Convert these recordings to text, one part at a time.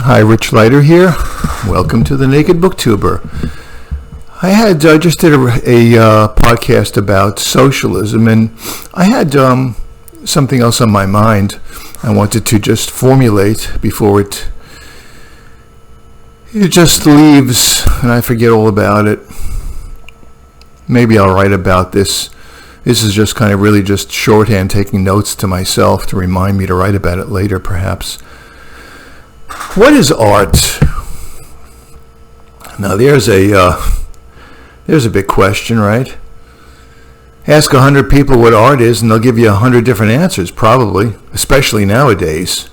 Hi, Rich Leiter here. Welcome to the Naked Booktuber. I just did a podcast about socialism, and I had something else on my mind I wanted to just formulate before it just leaves and I forget all about it. Maybe I'll write about this. This is just kind of really just shorthand, taking notes to myself to remind me to write about it later, perhaps. What is art? Now there's a big question, right? Ask 100 people what art is, and they'll give you 100 different answers, probably, especially nowadays.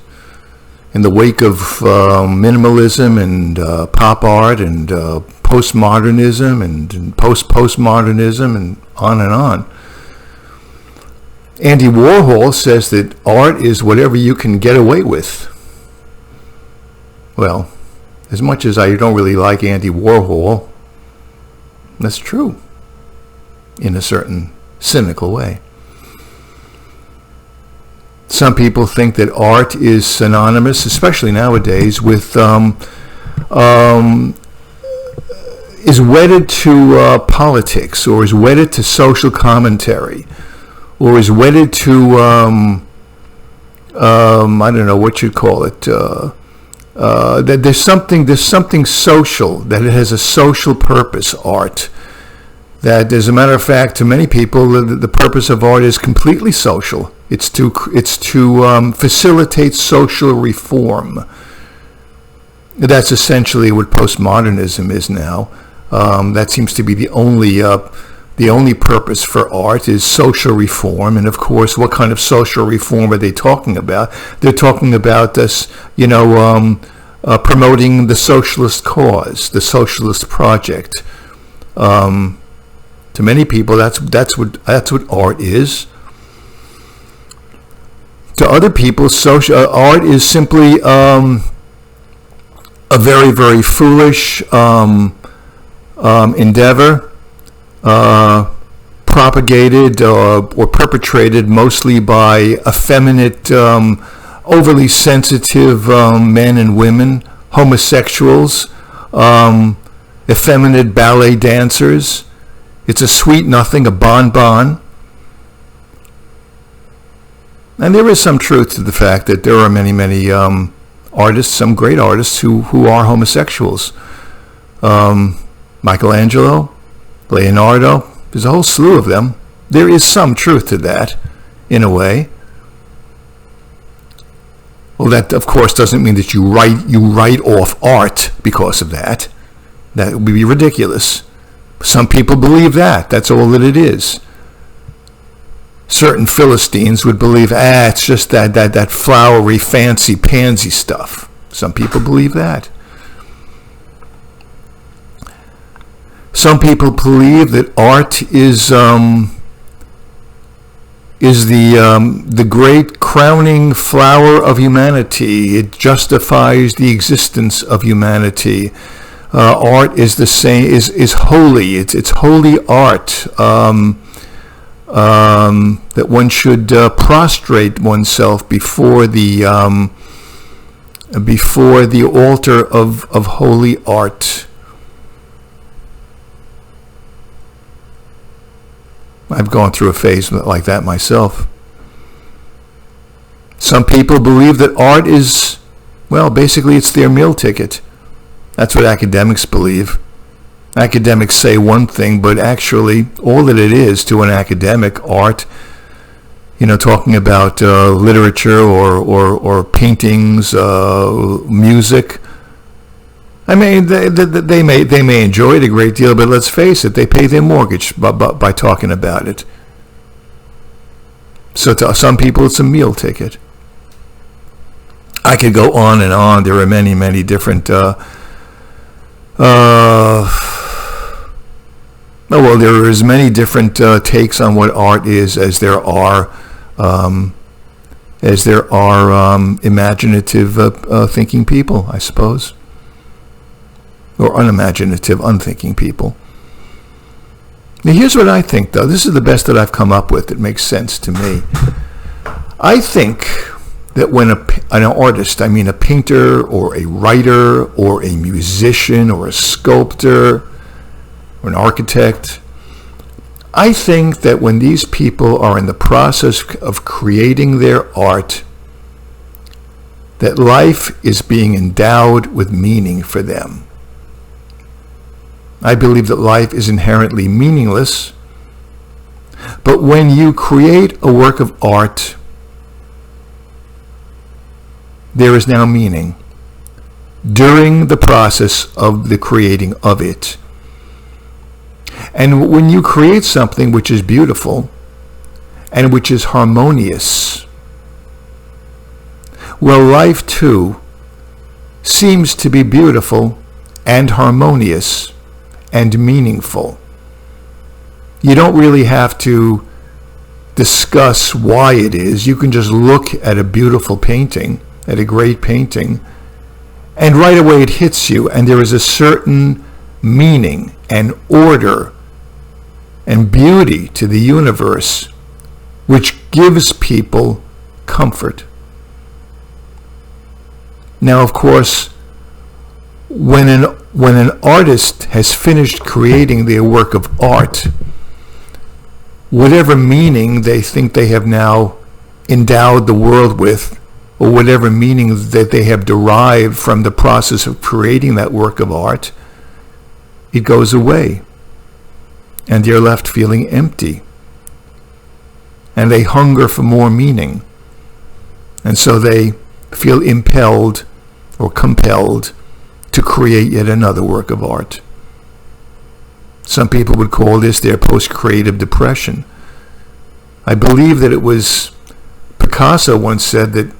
In the wake of minimalism and pop art and postmodernism and post-postmodernism and on and on. Andy Warhol says that art is whatever you can get away with. Well, as much as I don't really like Andy Warhol, that's true in a certain cynical way. Some people think that art is synonymous, especially nowadays, with is wedded to politics, or is wedded to social commentary, or is wedded to I don't know what you'd call it. That there's something social, that it has a social purpose. Art. That, as a matter of fact, to many people, the purpose of art is completely social. It's to facilitate social reform. That's essentially what postmodernism is now. That seems to be the only purpose for art is social reform. And of course, what kind of social reform are they talking about? They're talking about us, promoting the socialist cause, the socialist project. To many people, that's what art is. To other people, art is simply a very, very foolish endeavor, propagated or perpetrated mostly by effeminate, overly sensitive men and women, homosexuals, effeminate ballet dancers. It's a sweet nothing, a bonbon. And there is some truth to the fact that there are many, many artists, some great artists who are homosexuals. Michelangelo, Leonardo, there's a whole slew of them. There is some truth to that, in a way. Well, that of course doesn't mean that you write off art because of that. That would be ridiculous. Some people believe that. That's all that it is. Certain Philistines would believe, it's just that flowery, fancy, pansy stuff. Some people believe that. Some people believe that art is the great crowning flower of humanity. It justifies the existence of humanity. Art is the same, is holy. It's holy art. That one should prostrate oneself before the altar of holy art. I've gone through a phase like that myself. Some people believe that art is, basically it's their meal ticket. That's what academics believe. Academics say one thing, but actually all that it is to an academic, art, talking about literature or paintings, music. I mean, they may enjoy it a great deal, but let's face it, they pay their mortgage by talking about it. So to some people, it's a meal ticket. I could go on and on. There are many, many different. There are as many different takes on what art is as there are imaginative thinking people, I suppose, or unimaginative, unthinking people. Now, here's what I think, though. This is the best that I've come up with. It makes sense to me. I think that when an artist, I mean a painter or a writer or a musician or a sculptor or an architect, I think that when these people are in the process of creating their art, that life is being endowed with meaning for them. I believe that life is inherently meaningless, but when you create a work of art, there is now meaning during the process of the creating of it. And when you create something which is beautiful and which is harmonious, well, life too seems to be beautiful and harmonious and meaningful. You don't really have to discuss why it is. You can just look at a beautiful painting, at a great painting, and right away it hits you, and there is a certain meaning and order and beauty to the universe which gives people comfort. Now, of course, when an artist has finished creating their work of art, whatever meaning they think they have now endowed the world with, or whatever meaning that they have derived from the process of creating that work of art, it goes away. And they're left feeling empty. And they hunger for more meaning. And so they feel impelled or compelled to create yet another work of art. Some people would call this their post-creative depression. I believe that it was Picasso once said that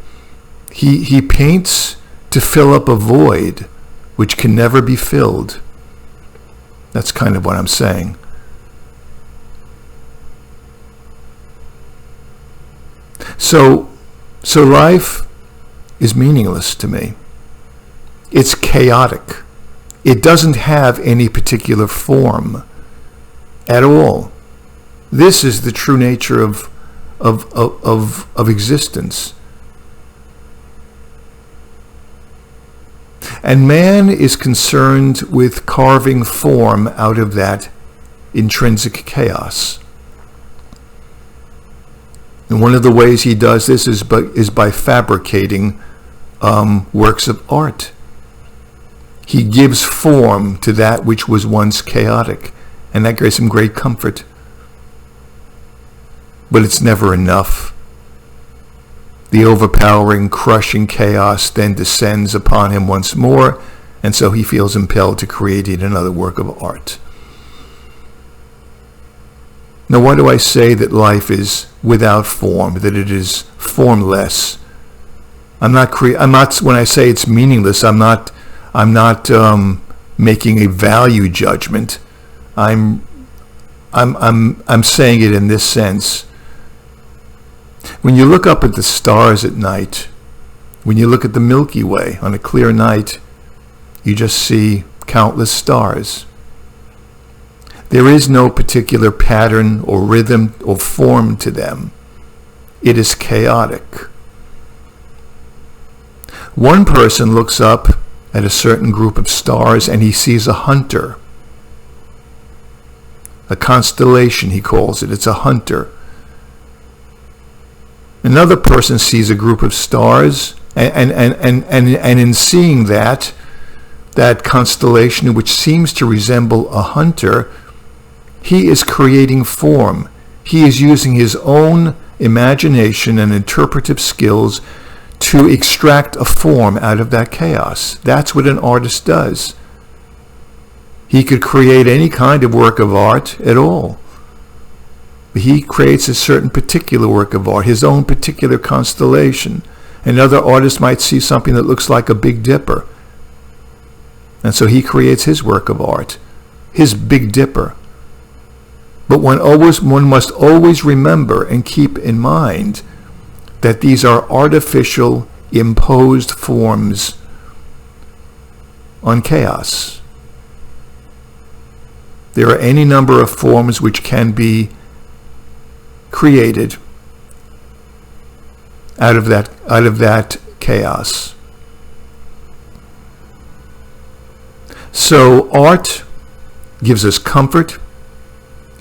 he paints to fill up a void which can never be filled. That's kind of what I'm saying. So life is meaningless to me. It's chaotic. It doesn't have any particular form at all. This is the true nature of existence. And man is concerned with carving form out of that intrinsic chaos. And one of the ways he does this is by fabricating works of art. He gives form to that which was once chaotic, and that gives him great comfort. But it's never enough. The overpowering, crushing chaos then descends upon him once more, and so he feels impelled to create yet another work of art. Now, why do I say that life is without form, that it is formless? I'm not. When I say it's meaningless, I'm not making a value judgment. I'm saying it in this sense. When you look up at the stars at night, when you look at the Milky Way on a clear night, you just see countless stars. There is no particular pattern or rhythm or form to them. It is chaotic. One person looks up at a certain group of stars and he sees a hunter. A constellation, he calls it. It's a hunter. Another person sees a group of stars, and in seeing that constellation which seems to resemble a hunter, he is creating form. He is using his own imagination and interpretive skills to extract a form out of that chaos. That's what an artist does. He could create any kind of work of art at all. He creates a certain particular work of art, his own particular constellation. Another artist might see something that looks like a Big Dipper. And so he creates his work of art, his Big Dipper. But one must always remember and keep in mind that these are artificial, imposed forms on chaos. There are any number of forms which can be created out of that chaos. So art gives us comfort.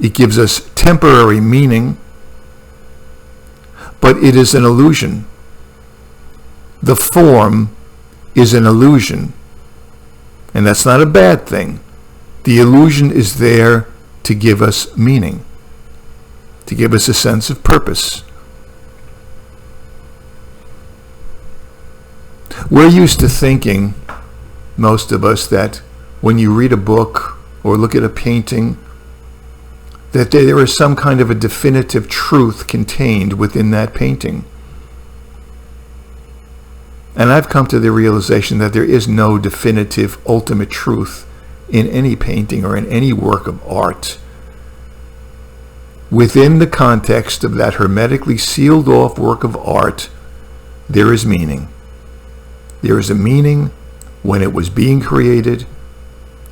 It gives us temporary meaning, but it is an illusion. The form is an illusion, and that's not a bad thing. The illusion is there to give us meaning, to give us a sense of purpose. We're used to thinking, most of us, that when you read a book or look at a painting, that there is some kind of a definitive truth contained within that painting. And I've come to the realization that there is no definitive ultimate truth in any painting or in any work of art. Within the context of that hermetically sealed off work of art, there is meaning. There is a meaning when it was being created,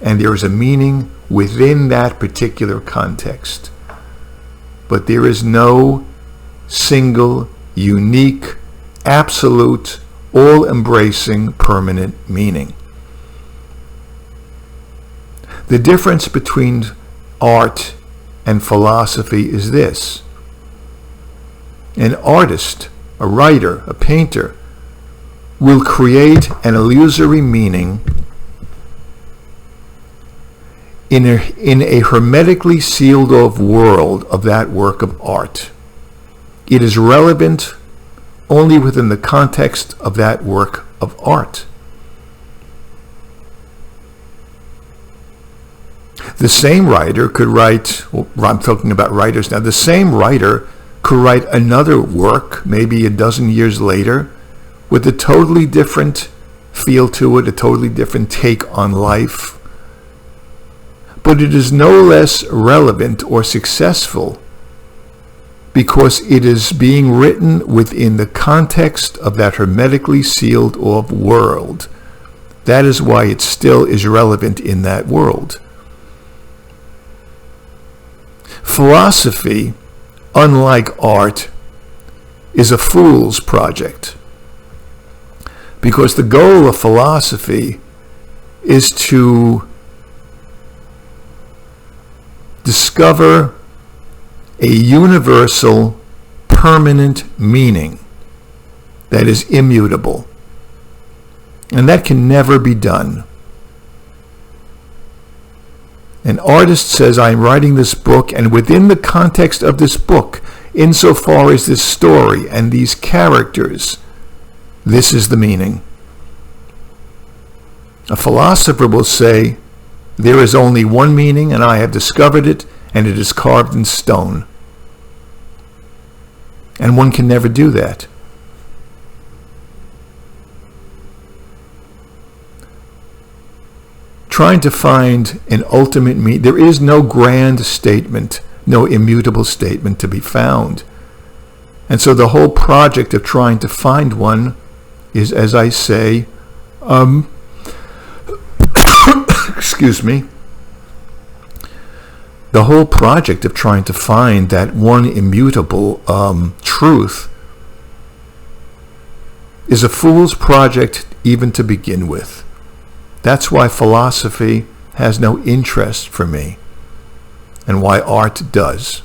and there is a meaning within that particular context. But there is no single, unique, absolute, all-embracing, permanent meaning. The difference between art and philosophy is this. An artist, a writer, a painter, will create an illusory meaning in a hermetically sealed off world of that work of art. It is relevant only within the context of that work of art. The same writer could write, well, I'm talking about writers now, the same writer could write another work maybe a dozen years later with a totally different feel to it, a totally different take on life. But it is no less relevant or successful because it is being written within the context of that hermetically sealed off world. That is why it still is relevant in that world. Philosophy, unlike art, is a fool's project, because the goal of philosophy is to discover a universal, permanent meaning that is immutable. And that can never be done. An artist says, I'm writing this book, and within the context of this book, insofar as this story and these characters, this is the meaning. A philosopher will say, there is only one meaning, and I have discovered it, and it is carved in stone. And one can never do that. Trying to find an ultimate meaning, there is no grand statement, no immutable statement to be found. And so the whole project of trying to find one is, as I say, excuse me, the whole project of trying to find that one immutable truth is a fool's project even to begin with. That's why philosophy has no interest for me, and why art does.